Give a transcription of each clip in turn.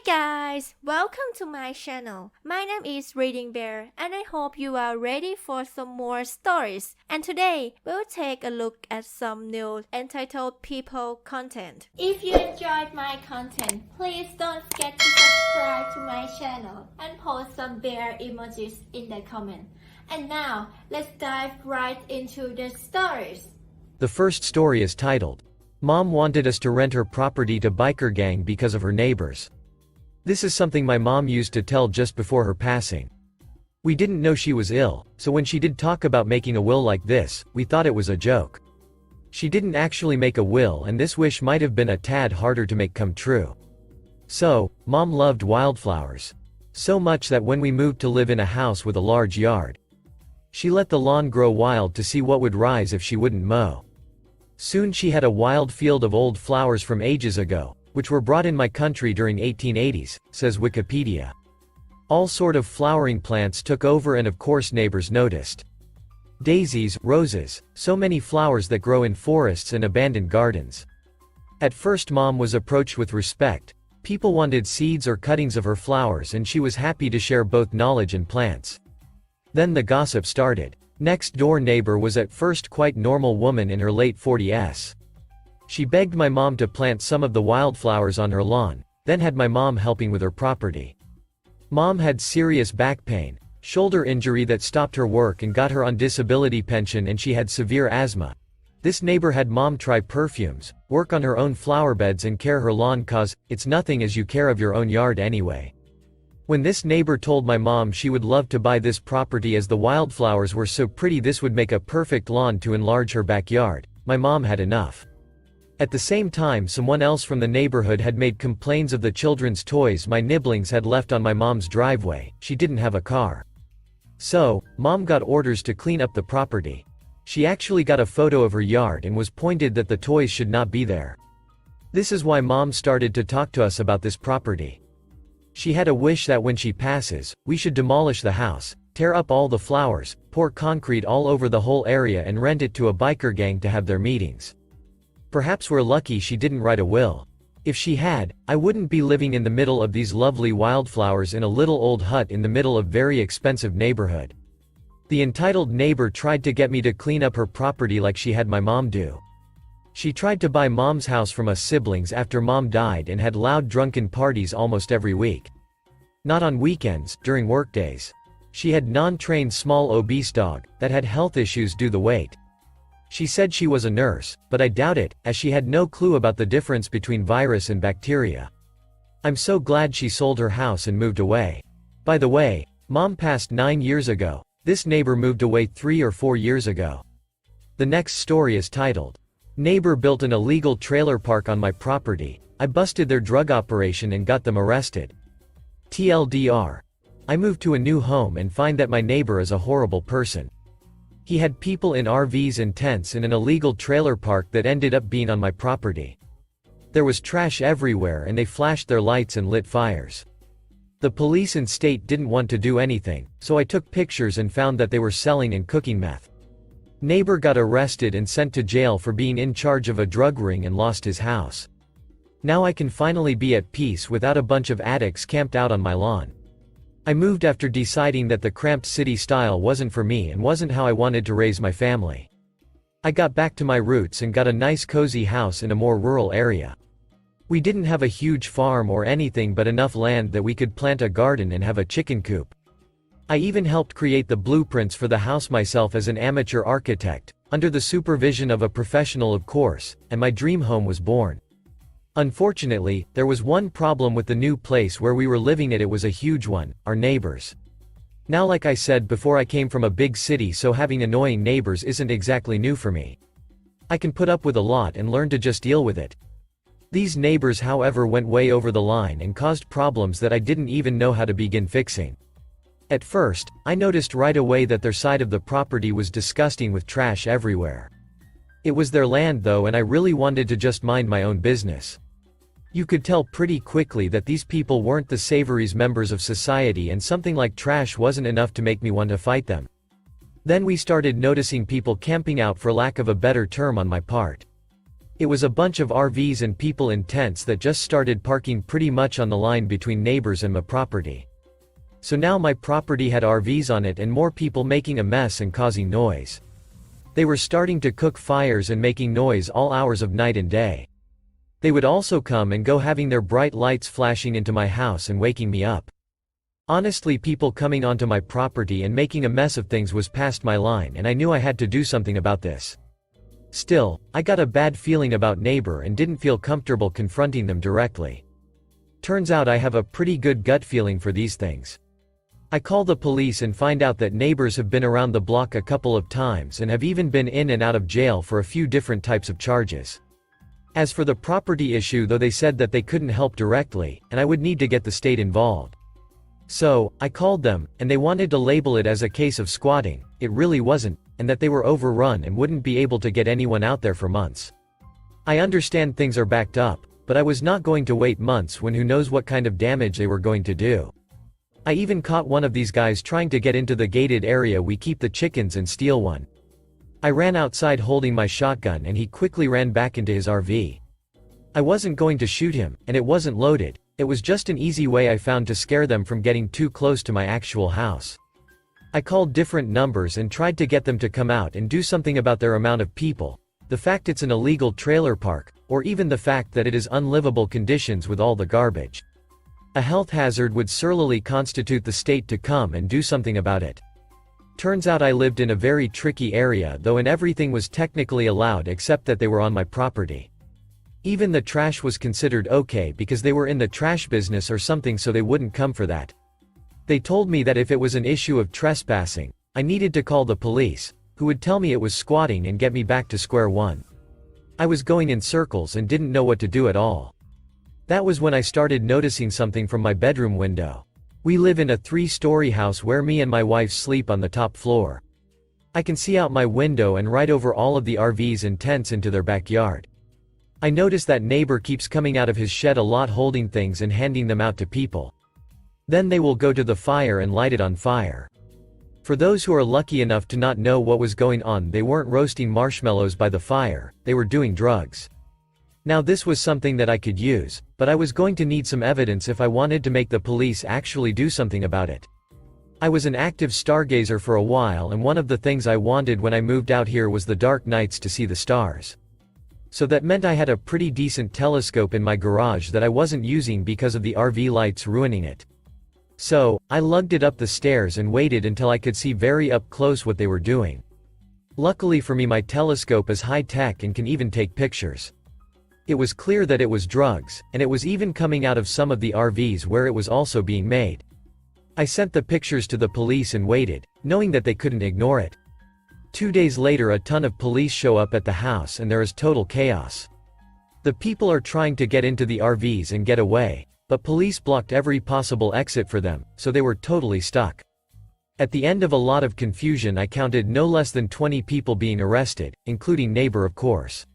guys, welcome to my channel. My name is ReadingBear and I hope you are ready for some more stories. And today, we'll take a look at some new entitled people content. If you enjoyed my content, please don't forget to subscribe to my channel and post some bear emojis in the comment. And now, let's dive right into the stories. The first story is titled, Mom wanted us to rent her property to biker gang because of her neighbors. This is something my mom used to tell just before her passing. We didn't know she was ill, so when she did talk about making a will like this, we thought it was a joke. She didn't actually make a will, and this wish might have been a tad harder to make come true. So, Mom loved wildflowers. So much that when we moved to live in a house with a large yard, she let the lawn grow wild to see what would rise if she wouldn't mow. Soon she had a wild field of old flowers from ages ago, which were brought in my country during 1880s, says Wikipedia. All sort of flowering plants took over and of course neighbors noticed. Daisies, roses, so many flowers that grow in forests and abandoned gardens. At first Mom was approached with respect. People wanted seeds or cuttings of her flowers and she was happy to share both knowledge and plants. Then the gossip started. Next door neighbor was at first quite normal woman in her late 40s. She begged my mom to plant some of the wildflowers on her lawn, then had my mom helping with her property. Mom had serious back pain, shoulder injury that stopped her work and got her on disability pension, and she had severe asthma. This neighbor had mom try perfumes, work on her own flower beds and care her lawn cause, it's nothing as you care of your own yard anyway. When this neighbor told my mom she would love to buy this property as the wildflowers were so pretty this would make a perfect lawn to enlarge her backyard, my mom had enough. At the same time someone else from the neighborhood had made complaints of the children's toys my nibblings had left on my mom's driveway. She didn't have a car. So, Mom got orders to clean up the property. She actually got a photo of her yard and was pointed that the toys should not be there. This is why Mom started to talk to us about this property. She had a wish that when she passes, we should demolish the house, tear up all the flowers, pour concrete all over the whole area and rent it to a biker gang to have their meetings. Perhaps we're lucky she didn't write a will. If she had, I wouldn't be living in the middle of these lovely wildflowers in a little old hut in the middle of very expensive neighborhood. The entitled neighbor tried to get me to clean up her property like she had my mom do. She tried to buy Mom's house from us siblings after Mom died and had loud drunken parties almost every week. Not on weekends, during workdays. She had non-trained small obese dog, that had health issues due to the weight. She said she was a nurse, but I doubt it, as she had no clue about the difference between virus and bacteria. I'm so glad she sold her house and moved away. By the way, Mom passed 9 years ago. This neighbor moved away 3 or 4 years ago. The next story is titled, Neighbor built an illegal trailer park on my property. I busted their drug operation and got them arrested. TLDR. I moved to a new home and find that my neighbor is a horrible person. He had people in RVs and tents in an illegal trailer park that ended up being on my property. There was trash everywhere and they flashed their lights and lit fires. The police and state didn't want to do anything, so I took pictures and found that they were selling and cooking meth. Neighbor got arrested and sent to jail for being in charge of a drug ring and lost his house. Now I can finally be at peace without a bunch of addicts camped out on my lawn. I moved after deciding that the cramped city style wasn't for me and wasn't how I wanted to raise my family. I got back to my roots and got a nice cozy house in a more rural area. We didn't have a huge farm or anything but enough land that we could plant a garden and have a chicken coop. I even helped create the blueprints for the house myself as an amateur architect, under the supervision of a professional of course, and my dream home was born. Unfortunately, there was one problem with the new place where we were living at. It was a huge one, our neighbors. Now like I said before, I came from a big city, so having annoying neighbors isn't exactly new for me. I can put up with a lot and learn to just deal with it. These neighbors however went way over the line and caused problems that I didn't even know how to begin fixing. At first, I noticed right away that their side of the property was disgusting with trash everywhere. It was their land though, and I really wanted to just mind my own business. You could tell pretty quickly that these people weren't the savory's members of society, and something like trash wasn't enough to make me want to fight them. Then we started noticing people camping out, for lack of a better term, on my part. It was a bunch of RVs and people in tents that just started parking pretty much on the line between neighbors and my property. So now my property had RVs on it and more people making a mess and causing noise. They were starting to cook fires and making noise all hours of night and day. They would also come and go, having their bright lights flashing into my house and waking me up. Honestly, people coming onto my property and making a mess of things was past my line, and I knew I had to do something about this. Still, I got a bad feeling about neighbor and didn't feel comfortable confronting them directly. Turns out I have a pretty good gut feeling for these things. I call the police and find out that neighbors have been around the block a couple of times and have even been in and out of jail for a few different types of charges. As for the property issue, though, they said that they couldn't help directly, and I would need to get the state involved. So, I called them, and they wanted to label it as a case of squatting. It really wasn't, and that they were overrun and wouldn't be able to get anyone out there for months. I understand things are backed up, but I was not going to wait months when who knows what kind of damage they were going to do. I even caught one of these guys trying to get into the gated area we keep the chickens and steal one. I ran outside holding my shotgun and he quickly ran back into his RV. I wasn't going to shoot him, and it wasn't loaded. It was just an easy way I found to scare them from getting too close to my actual house. I called different numbers and tried to get them to come out and do something about their amount of people, the fact it's an illegal trailer park, or even the fact that it is unlivable conditions with all the garbage. A health hazard would surely constitute the state to come and do something about it. Turns out I lived in a very tricky area though, and everything was technically allowed except that they were on my property. Even the trash was considered okay because they were in the trash business or something, so they wouldn't come for that. They told me that if it was an issue of trespassing, I needed to call the police, who would tell me it was squatting and get me back to square one. I was going in circles and didn't know what to do at all. That was when I started noticing something from my bedroom window. We live in a 3-story house where me and my wife sleep on the top floor. I can see out my window and right over all of the RVs and tents into their backyard. I notice that neighbor keeps coming out of his shed a lot holding things and handing them out to people. Then they will go to the fire and light it on fire. For those who are lucky enough to not know what was going on, they weren't roasting marshmallows by the fire, they were doing drugs. Now this was something that I could use, but I was going to need some evidence if I wanted to make the police actually do something about it. I was an active stargazer for a while, and one of the things I wanted when I moved out here was the dark nights to see the stars. So that meant I had a pretty decent telescope in my garage that I wasn't using because of the RV lights ruining it. So, I lugged it up the stairs and waited until I could see very up close what they were doing. Luckily for me, my telescope is high-tech and can even take pictures. It was clear that it was drugs, and it was even coming out of some of the RVs where it was also being made. I sent the pictures to the police and waited, knowing that they couldn't ignore it. 2 days later, a ton of police show up at the house and there is total chaos. The people are trying to get into the RVs and get away, but police blocked every possible exit for them, so they were totally stuck. At the end of a lot of confusion, I counted no less than 20 people being arrested, including neighbor, of course.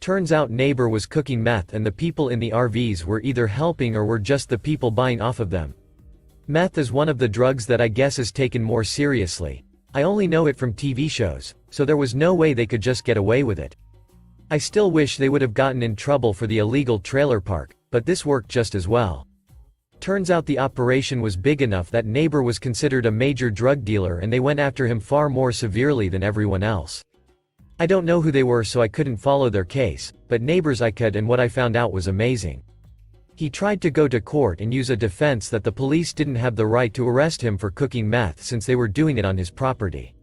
Turns out neighbor was cooking meth and the people in the RVs were either helping or were just the people buying off of them. Meth is one of the drugs that I guess is taken more seriously. I only know it from TV shows, so there was no way they could just get away with it. I still wish they would have gotten in trouble for the illegal trailer park, but this worked just as well. Turns out the operation was big enough that neighbor was considered a major drug dealer and they went after him far more severely than everyone else. I don't know who they were, so I couldn't follow their case, but neighbors I could, and what I found out was amazing. He tried to go to court and use a defense that the police didn't have the right to arrest him for cooking meth since they were doing it on his property.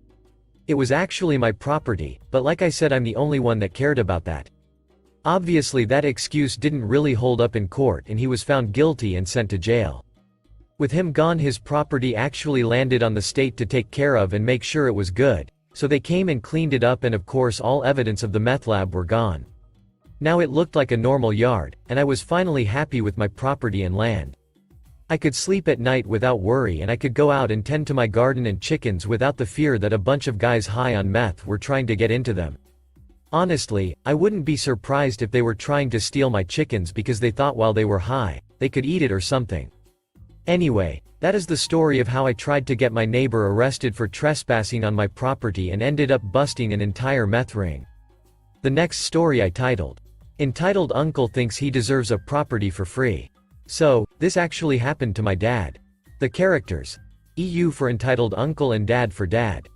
It was actually my property, but like I said, I'm the only one that cared about that. Obviously that excuse didn't really hold up in court and he was found guilty and sent to jail. With him gone, his property actually landed on the state to take care of and make sure it was good, so they came and cleaned it up, and of course all evidence of the meth lab were gone. Now it looked like a normal yard, and I was finally happy with my property and land. I could sleep at night without worry, and I could go out and tend to my garden and chickens without the fear that a bunch of guys high on meth were trying to get into them. Honestly, I wouldn't be surprised if they were trying to steal my chickens because they thought while they were high, they could eat it or something. Anyway, that is the story of how I tried to get my neighbor arrested for trespassing on my property and ended up busting an entire meth ring. The next story I titled, Entitled uncle thinks he deserves a property for free. So, this actually happened to my dad. The characters. EU for entitled uncle and dad for dad.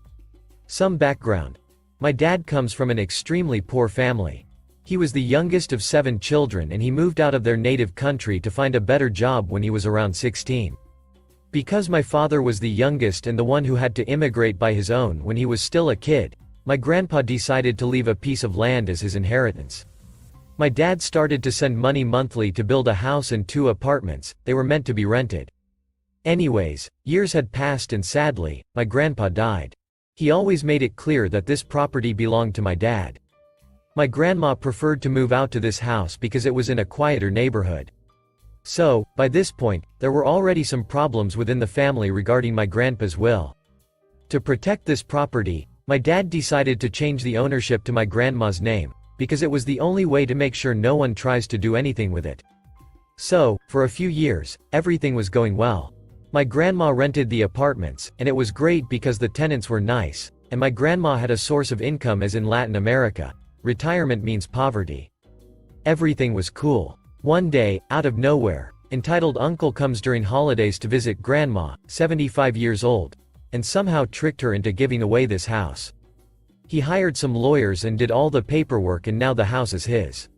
Some background. My dad comes from an extremely poor family. He was the youngest of 7 children and he moved out of their native country to find a better job when he was around 16. Because my father was the youngest and the one who had to immigrate by his own when he was still a kid, my grandpa decided to leave a piece of land as his inheritance. My dad started to send money monthly to build a house and 2 apartments. They were meant to be rented. Anyways, years had passed and sadly, my grandpa died. He always made it clear that this property belonged to my dad. My grandma preferred to move out to this house because it was in a quieter neighborhood. So, by this point, there were already some problems within the family regarding my grandpa's will. To protect this property, my dad decided to change the ownership to my grandma's name, because it was the only way to make sure no one tries to do anything with it. So, for a few years, everything was going well. My grandma rented the apartments, and it was great because the tenants were nice, and my grandma had a source of income as in Latin America. Retirement means poverty. Everything was cool. One day, out of nowhere, entitled uncle comes during holidays to visit grandma, 75 years old, and somehow tricked her into giving away this house. He hired some lawyers and did all the paperwork and now the house is his.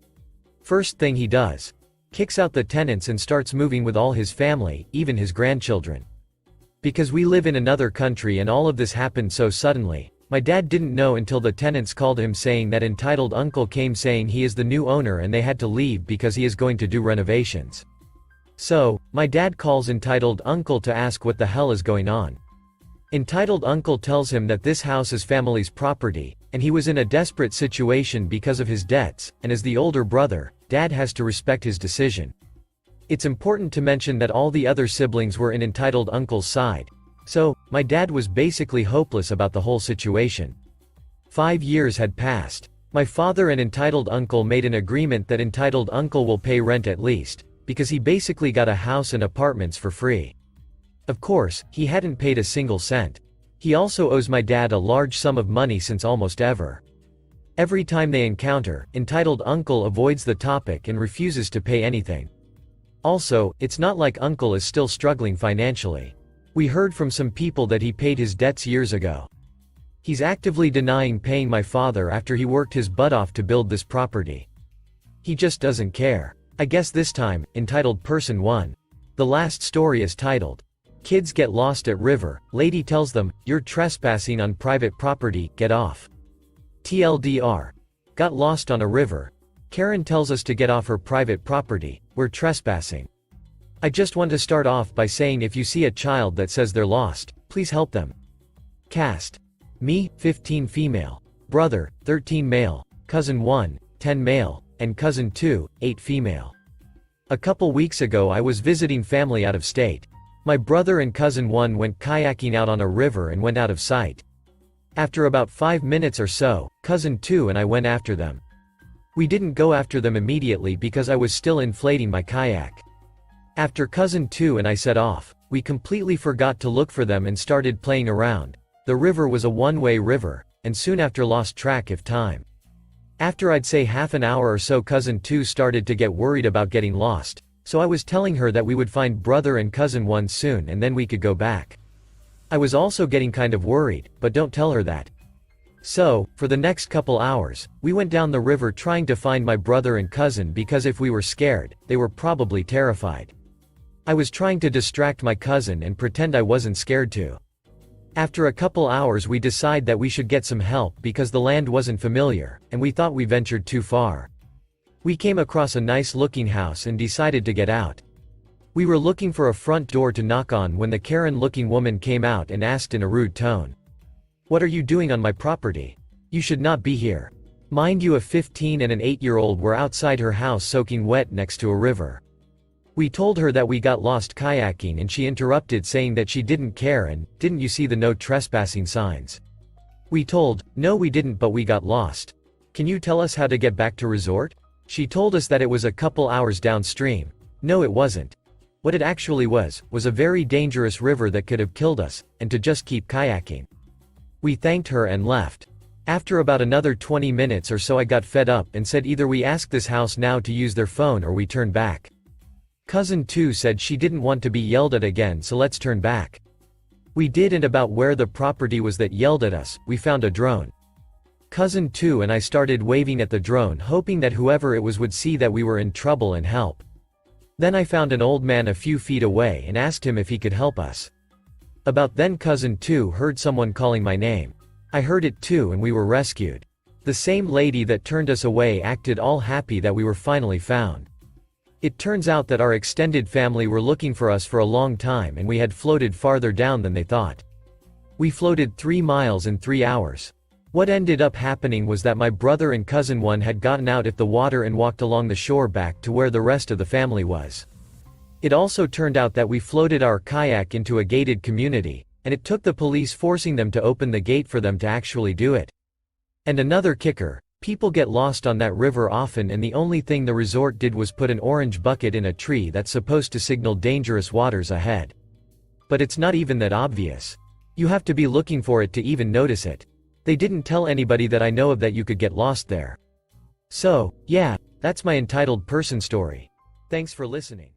First thing he does. Kicks out the tenants and starts moving with all his family, even his grandchildren. Because we live in another country and all of this happened so suddenly, my dad didn't know until the tenants called him saying that entitled uncle came saying he is the new owner and they had to leave because he is going to do renovations. So, my dad calls entitled uncle to ask what the hell is going on. Entitled uncle tells him that this house is family's property, and he was in a desperate situation because of his debts, and as the older brother, dad has to respect his decision. It's important to mention that all the other siblings were in entitled uncle's side. So, my dad was basically hopeless about the whole situation. 5 years had passed. My father and entitled uncle made an agreement that entitled uncle will pay rent at least, because he basically got a house and apartments for free. Of course, he hadn't paid a single cent. He also owes my dad a large sum of money since almost ever. Every time they encounter, entitled uncle avoids the topic and refuses to pay anything. Also, it's not like uncle is still struggling financially. We heard from some people that he paid his debts years ago. He's actively denying paying my father after he worked his butt off to build this property. He just doesn't care. I guess this time, entitled person 1. The last story is titled, Kids get lost at river, lady tells them, you're trespassing on private property, get off. TLDR. Got lost on a river. Karen tells us to get off her private property, we're trespassing. I just want to start off by saying if you see a child that says they're lost, please help them. Cast. Me, 15 female. Brother, 13 male. Cousin 1, 10 male. And cousin 2, 8 female. A couple weeks ago I was visiting family out of state. My brother and cousin 1 went kayaking out on a river and went out of sight. After about 5 minutes or so, cousin 2 and I went after them. We didn't go after them immediately because I was still inflating my kayak. After cousin 2 and I set off, we completely forgot to look for them and started playing around. The river was a one-way river, and soon after lost track of time. After I'd say half an hour or so cousin 2 started to get worried about getting lost. So I was telling her that we would find brother and cousin 1 soon and then we could go back. I was also getting kind of worried, but don't tell her that. So, for the next couple hours, we went down the river trying to find my brother and cousin because if we were scared, they were probably terrified. I was trying to distract my cousin and pretend I wasn't scared too. After a couple hours we decide that we should get some help because the land wasn't familiar, and we thought we ventured too far. We came across a nice-looking house and decided to get out. We were looking for a front door to knock on when the Karen-looking woman came out and asked in a rude tone, "What are you doing on my property? You should not be here." Mind you, a 15 and an 8-year-old were outside her house soaking wet next to a river. We told her that we got lost kayaking and she interrupted saying that she didn't care and, "Didn't you see the no trespassing signs?" We told, "No we didn't but we got lost. Can you tell us how to get back to resort?" She told us that it was a couple hours downstream. No it wasn't. What it actually was a very dangerous river that could have killed us, and to just keep kayaking. We thanked her and left. After about another 20 minutes or so I got fed up and said either we ask this house now to use their phone or we turn back. Cousin 2 said she didn't want to be yelled at again, so let's turn back. We did, and about where the property was that yelled at us, we found a drone. Cousin 2 and I started waving at the drone, hoping that whoever it was would see that we were in trouble and help. Then I found an old man a few feet away and asked him if he could help us. About then Cousin 2 heard someone calling my name. I heard it too and we were rescued. The same lady that turned us away acted all happy that we were finally found. It turns out that our extended family were looking for us for a long time and we had floated farther down than they thought. We floated 3 miles in 3 hours. What ended up happening was that my brother and cousin 1 had gotten out of the water and walked along the shore back to where the rest of the family was. It also turned out that we floated our kayak into a gated community, and it took the police forcing them to open the gate for them to actually do it. And another kicker, people get lost on that river often, and the only thing the resort did was put an orange bucket in a tree that's supposed to signal dangerous waters ahead. But it's not even that obvious. You have to be looking for it to even notice it. They didn't tell anybody that I know of that you could get lost there. So, yeah, that's my entitled person story. Thanks for listening.